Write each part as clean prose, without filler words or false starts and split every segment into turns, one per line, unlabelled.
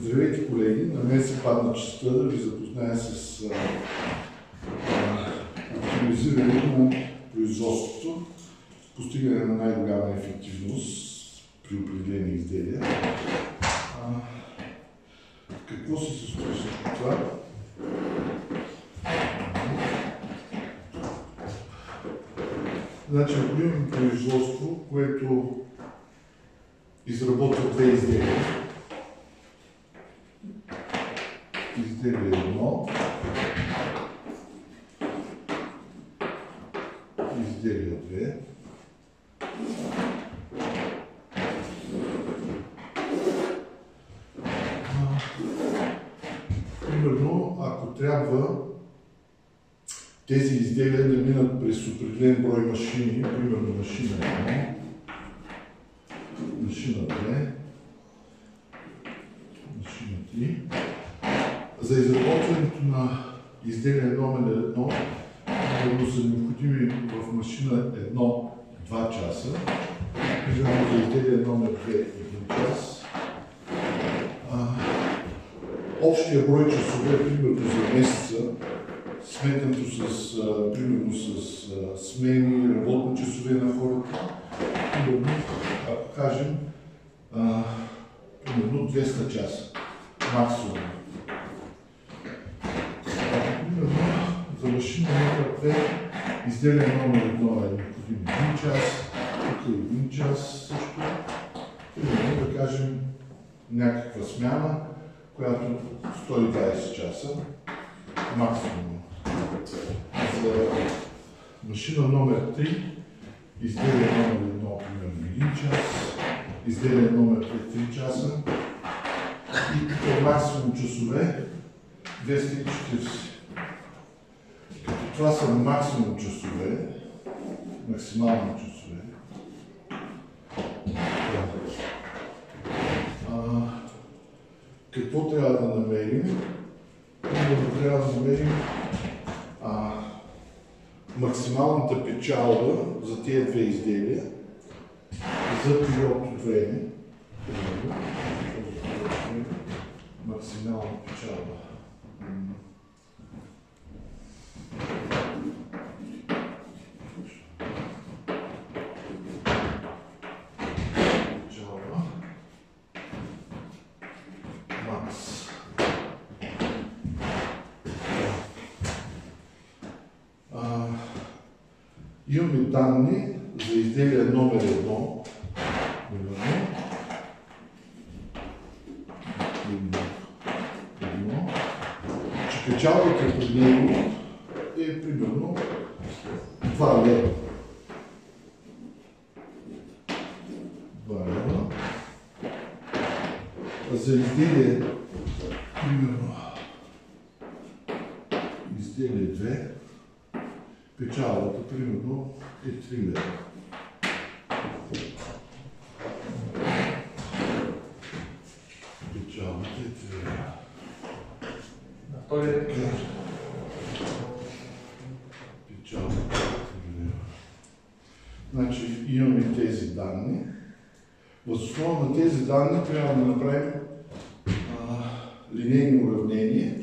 Здравейте, колеги! На мен се падна честта да ви запозная с оптимизирането на производството, постигане на най-голяма ефективност при определени изделия. Какво се състои всичко това? Значи, ако имаме производство, което изработва две изделия, изделие 1, изделие 2. Примерно, ако трябва тези изделия да минат през определен брой машини, примерно машина 1, машина 2, машина 3, за изработването на изделие номер 1, които са необходими в машина 1 2 часа, примерно за изделие номер 2 1 час. Общия брой часове, примерно за месеца, сметнато примерно с смени, работни часове на хората, примерно, ако кажем, примерно 200 часа максимум. Примерно за машина номер 2 изделие номер 1 е необходим 1 час, тук е 1 час също. Примерно да кажем някаква смяна, която 120 часа максимум. За машина номер 3 изделие номер 1 примерно 1 час, изделие номер 2 3 часа и тук максимум часове 240. Като това са максимум часове, максимално часове, какво трябва да намерим? Трябва да намерим максималната печалба за тези две изделия за период от време. Максимална печалба. Имаме данни за изделие номер 1, че печалбата при него е примерно 2 лева. 2 лева. За изделие, примерно, изделие 2, печалбата, примерно, е 3 лева. Печалбата е 3 лева.
На втория ред.
Печалбата е 3 лева. Значи имаме тези данни. Въз основа на тези данни трябва да направим линейни уравнения,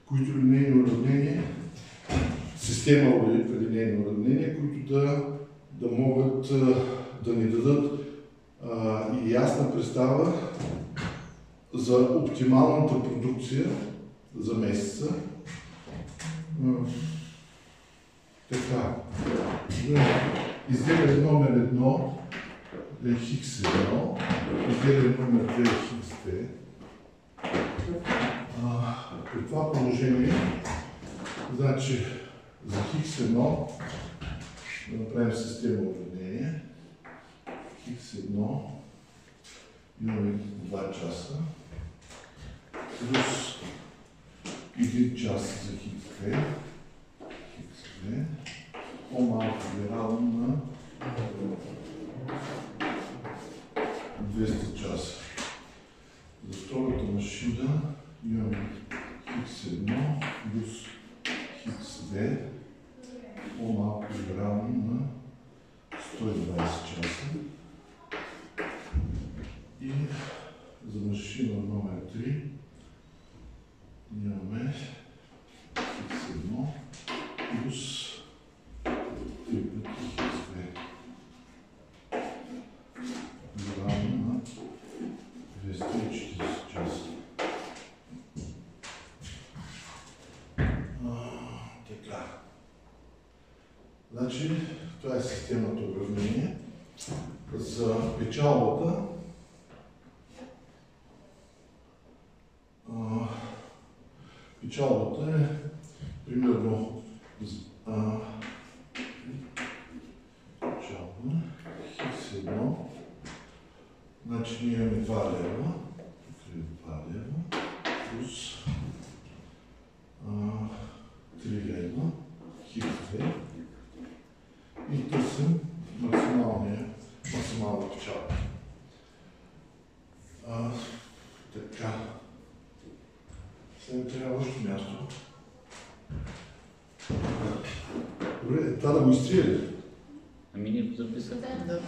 които линейни уравнения система определени уравнения, които да могат да ни дадат и ясна представа за оптималната продукция за месеца. Така, изделие номер 1 е Х1, изделие номер 2 е Х2. При това положение, значи, за Х1 да направим система уравнение. Х1 имаме 2 часа плюс 1 час за Х2. Х2 по-малко е равно на 200 часа. За втората машина имаме Х1 плюс Х2 по-малко е равно на 120 часа. И за машина номер 3 Значи, това е системата упражнение. За печалбата печалбата е примерно печалба хикс 1. Значи ние имаме 2 лева, тук е 2 лева, плюс 3 лева, хикс 2 и търсим максимална печалба. Така. Сега трябва още място. Добре, това да го изтрие.
Ами ние го записахме.
Да.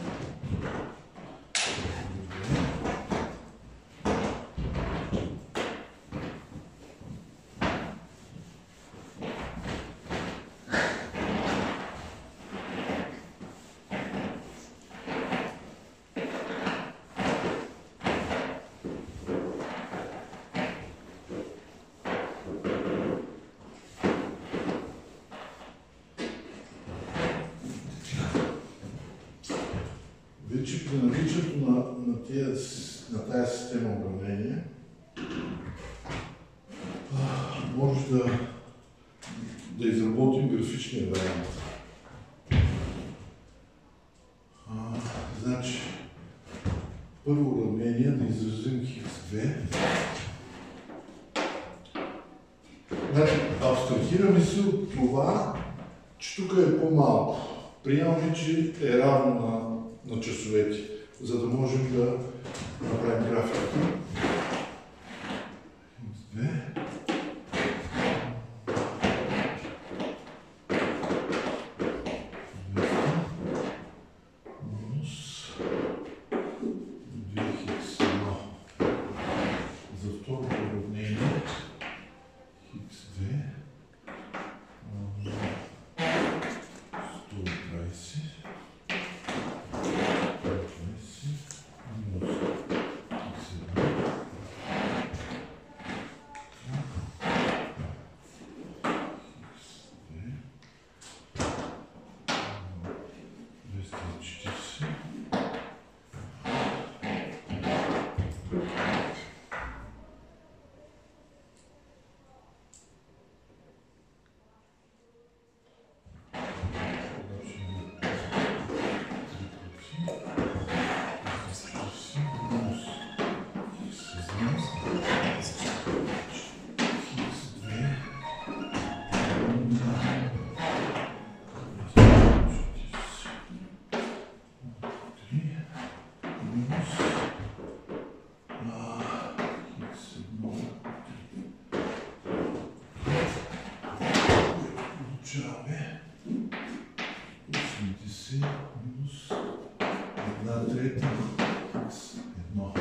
Вече при наличието на тази система управление може да изработим графичния вариант. Значи, първо уравнение да изразим хикс 2. Значи, абстрахираме се от това, че тук е по-малко. Приемаме, че е равно на часовете, за да можем да направим графиката. Минус 2 хикс 1. За второто уравнение хикс 2 120. Получаваме 80 минус 1/3 хикс 1.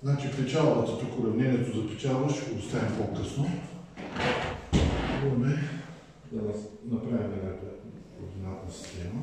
Значи печалбата, тук уравнението за печалба ще го оставим по-късно. Пробваме да направим координатна система.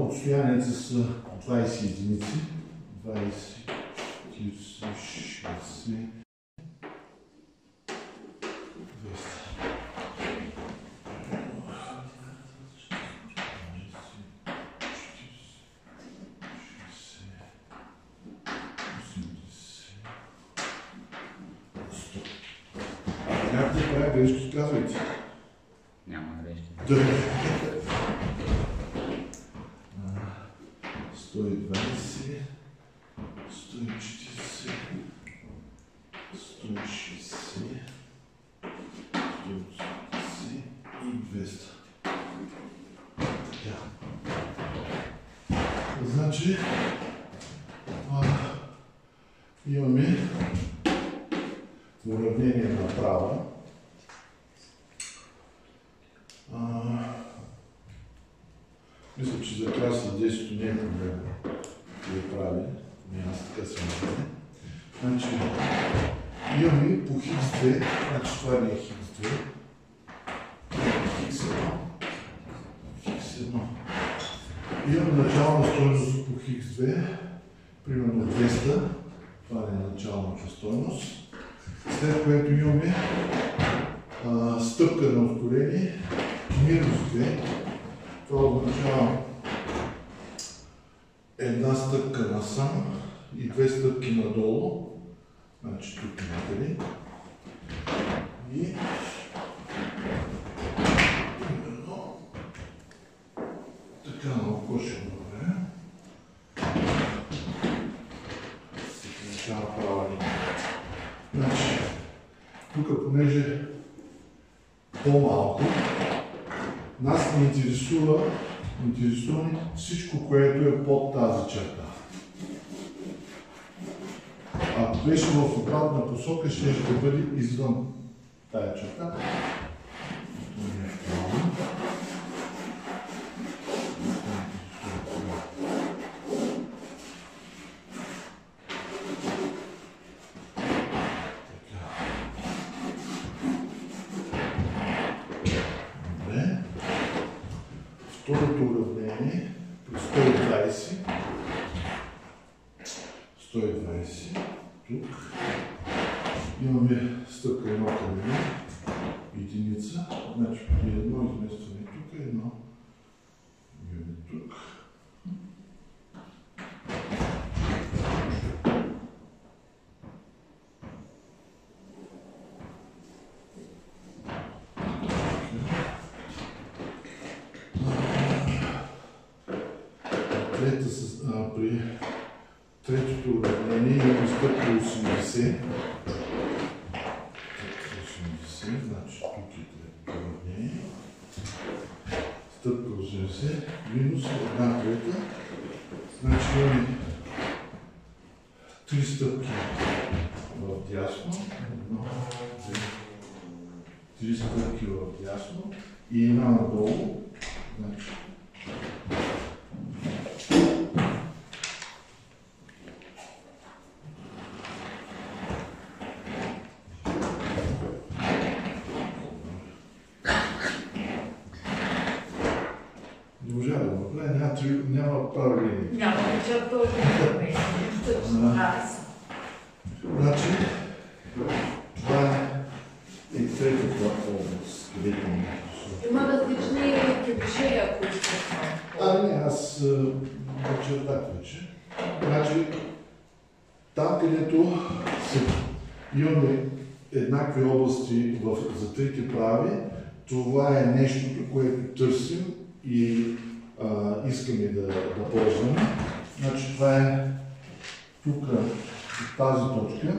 Отстоянията са 20 единици. 20, 40, 60, 200. Някакви правя грешки, казвайте.
Няма грешки.
120. 160 и 200. Така. Значи, имаме уравнение направо. Мисля, че за класа 10 не е проблем да я прави. Не, аз така се мисля. Значи, имаме по x2, значи това не е x2, x1. x1. Имаме начална стойност по x2, примерно 200, това е началната стойност, след което имаме стъпка на ускорение, минус 2, това означава една стъпка насам и две стъпки надолу, значи тук някъде. И примерно така на око ще направя. Се получава права линия. Значи, тук понеже по-малко, нас не интересува всичко, което е под тази черта. Ако беше в обратна посока, ще бъде извън тая черта. Второто уравнение при 120, тук имаме стъпка едно към едно, единица, значи при едно изместване тук, едно имаме тук. При третото уравнение имаме стъпка 80. 80, значи тук е третото уравнение. Стъпка 80 минус една трета. Значи имаме 3 стъпки в дясно. 3 стъпки в дясно и една надолу. Значи, няма права линия.
Няма черта от
Значи, това е третата област, където ми е.
Има различни клишеи, ако искате.
Не, аз очертах вече. Значи, там, където имаме еднакви области за трите прави, това е нещото, което търсим и искаме да ползваме. Значи това е тук тази точка,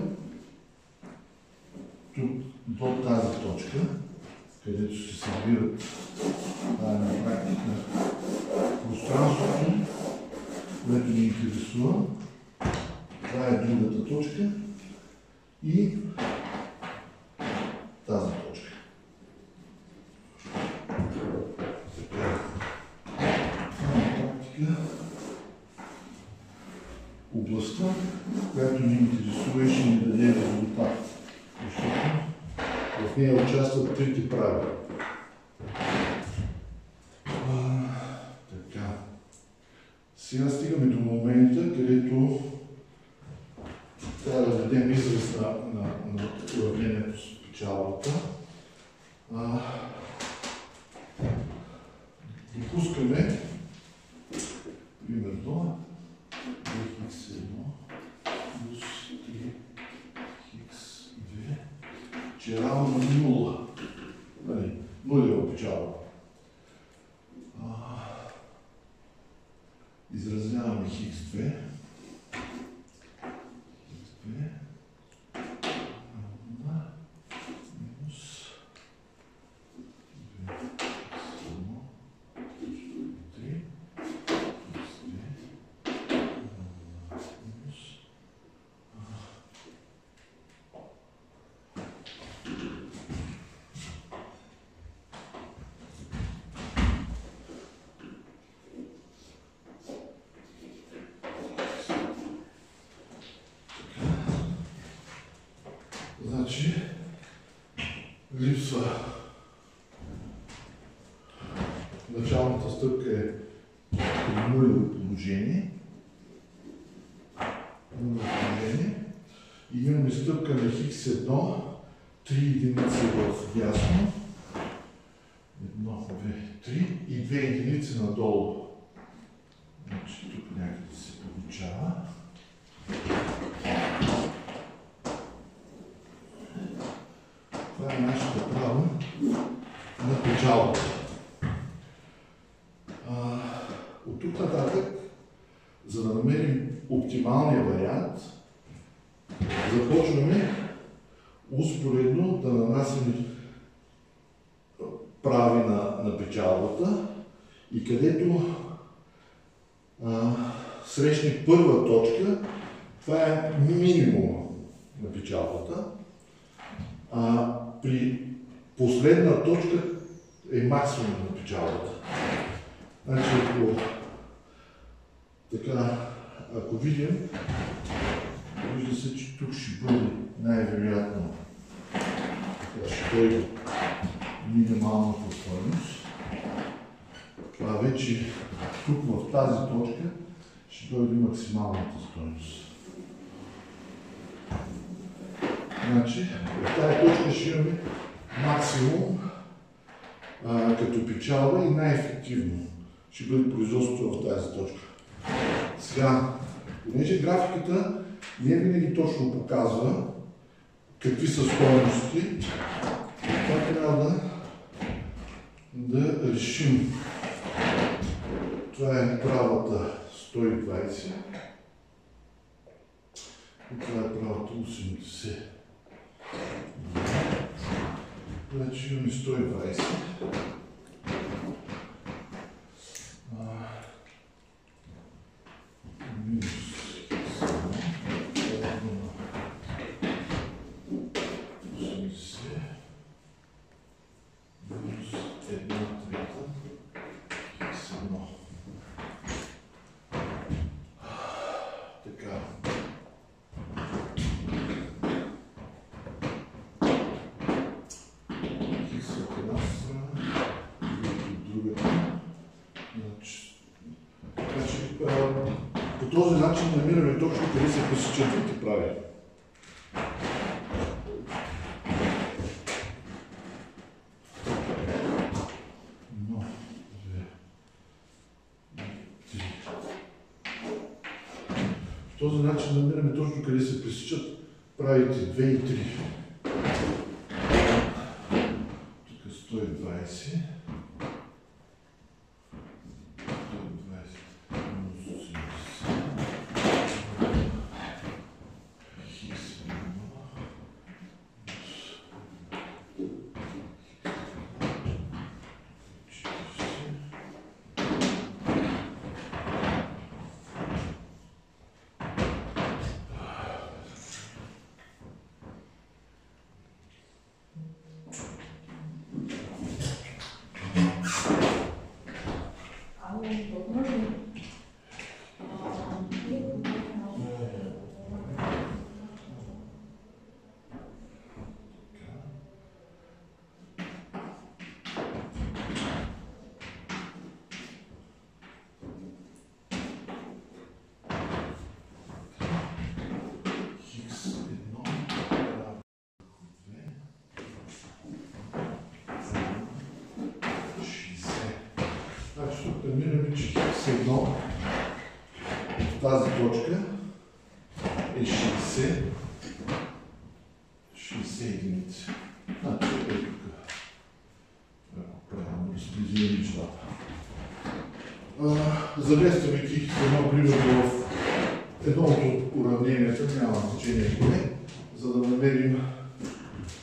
тук до тази точка, където се събират на практика пространството, което ни интересува. Това е другата точка и тази точка. Областта, която ни интересува и ще ни даде резултат. Защото в нея участват трите прави. Така. Сега стигаме до момента, където трябва да дадем израз на уравнението с печалбата. Допускаме примерно 2x1 плюс 3x2, че е равно на 0. Нулева печалба. Изразяваме x2. Значи, липсва началната стъпка е при нулево положение. И имаме стъпка на Х1, 3 единици в дясно. 1, 2, 3 и 2 единици надолу. Значи тук някъде се получава. Това е нашето право на печалбата. От тук нататък, за да намерим оптималния вариант, започваме успоредно да нанасяме прави на печалбата и където срещне първа точка, това е минимума на печалбата, а при последна точка е максимум на печалбата. Значи, ако видим, вижда се, че тук ще бъде най-вероятно ще дойде минималната стойност. А вече тук в тази точка ще дойде максималната стойност. Значи, в тази точка ще имаме максимум като печалба и най-ефективно ще бъде производството в тази точка. Сега, понеже графиката не винаги точно показва какви са стойности, това трябва да решим. Това е правата 120 и това е правата 80. Значи имаме 120. По този начин намираме точно къде се пресичат двете прави. По този начин намираме точно къде се пресичат правите 2 и 3. Тук 120. Намираме, че Х1 в тази точка е 60 единици. Значи е тук. Правилно разпределим нещата. Замествайки едно примерно в едно от уравненията, няма значение кое, за да намерим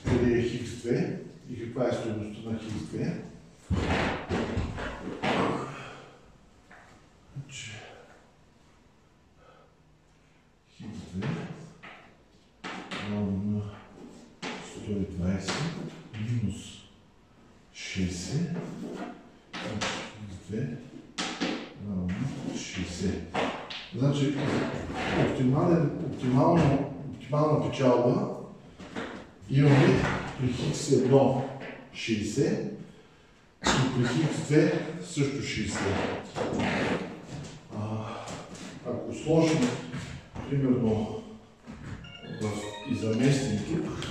къде е Х2 и каква е стойността на Х2. Х2 равно на 120 минус 60. Х2 равно 60. Значи оптимална печалба имаме при x1 60 и при x2 също 60. Ако сложим, примерно, и заместим тук,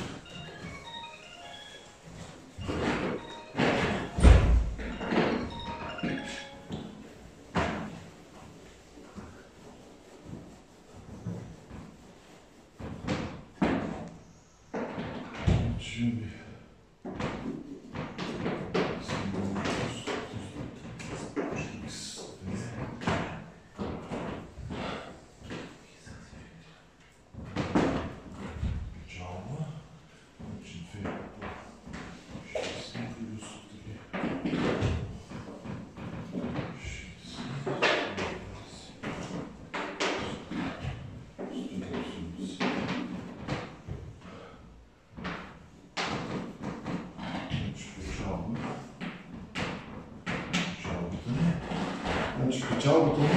печалбата ми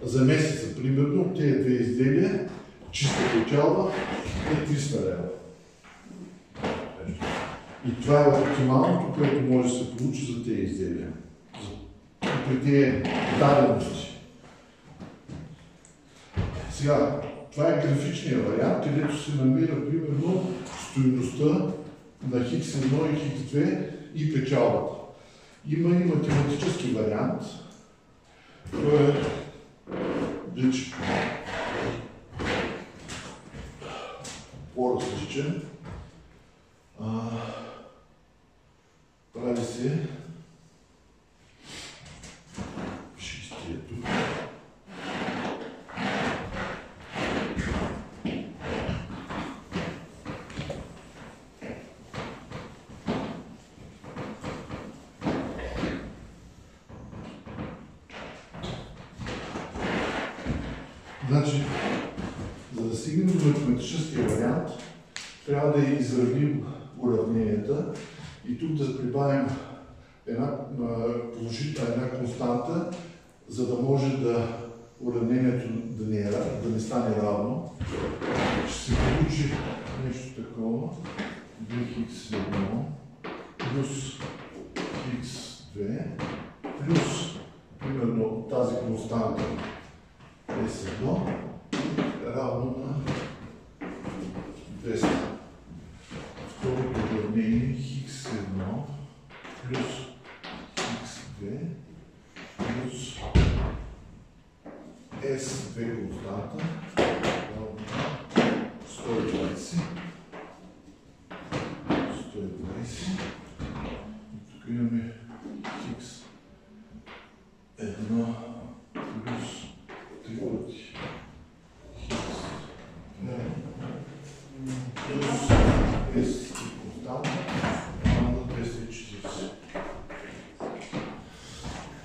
за месеца, примерно, от тези две изделия, чиста печалба е 300 лева. И това е оптималното, което може да се получи за тези изделия. При тези дадености. Сега, това е графичният вариант, където се намира, примерно, стойността на X1 и X2 и печалбата. Има и математически вариант, той е вече по-различен. Прави се шестието. Значи, за да стигнем до математическия вариант, трябва да изравним уравненията и тук да прибавим една положителна константа, за да може да уравнението да не стане равно. Ще се получи нещо такова. 2x1 плюс x2 плюс, примерно, тази константа S1 равно на 200. Второто уравнение x1 плюс x2 плюс S2 константа равно на 120. 120. И тук имаме x1 плюс 3 пъти плюс S константа равно на 240.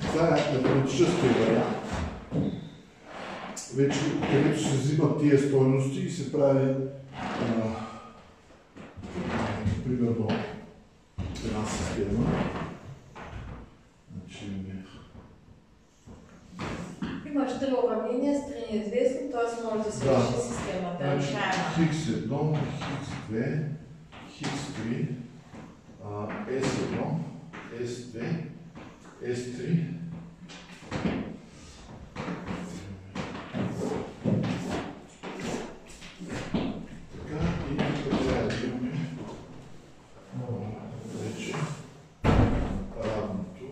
Това е математическия вариант. Вече, където се взимат тия стойности и се прави примерно една система. Значи
Имаш три уравнения с три неизвестни, т.е. може да се реши системата.
Значи x1, x2, x3, s1, s2, s3. Така и тук трябва да имаме вече равното.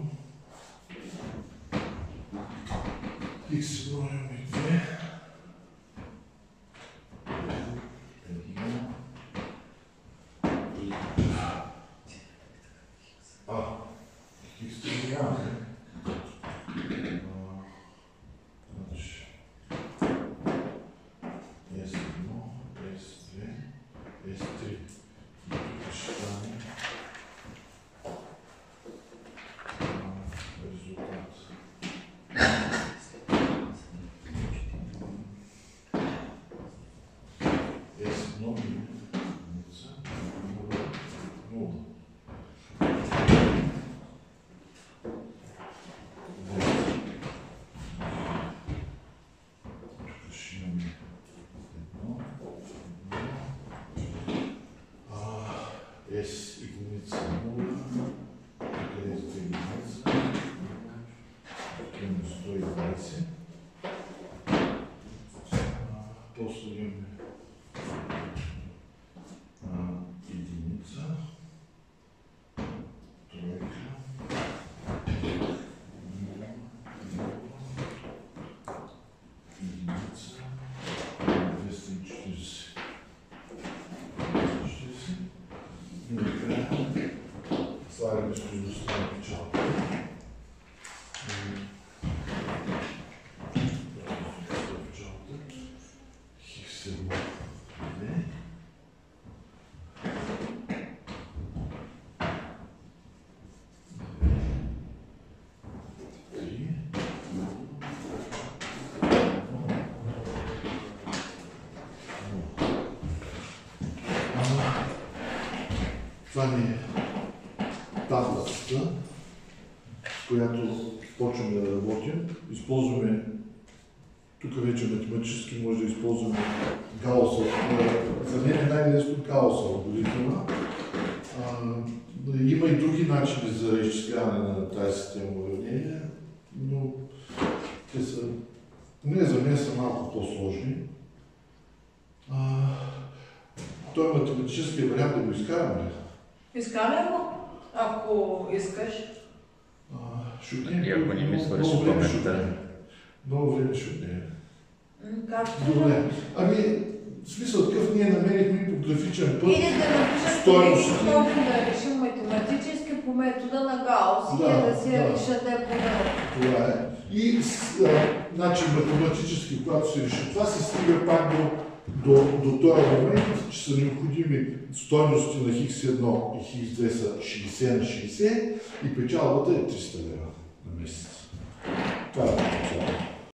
X1 имаме 2. X3 нямаме. Значи S1, S2, S3. И тук ще стане резултат. S1 минус 0. S единица 0, къде е 2 единица, имаме 120. После имаме единица, тройка, единица, 240. И накрая слагаме стойността на печалбата. Хикс 1, това ни е таблицата, с която почваме да работим. Използваме, тук вече математически може да използваме Гаусов. За мен е най-лесно Гаусов алгоритъма. Има и други начини за изчисляване на тази система уравнения, но те са, не за мен са малко по-сложни. Той математически вариант да го изкараме.
Изкараме го, ако искаш.
И ако не ми свърши паметта.
Много време ще отнеме.
Както
Добре. В смисъл такъв, ние намерихме по графичен път.
или да напишат
стойности.
колко да решим математически по метода на Гаус и да си решат да е по-добре.
Това е. И значи математически, когато се реши това, се стига пак до този момент, че са необходими стойности на Х1 и Х2 са 60 на 60 и печалбата е 300 лева на месец. Това е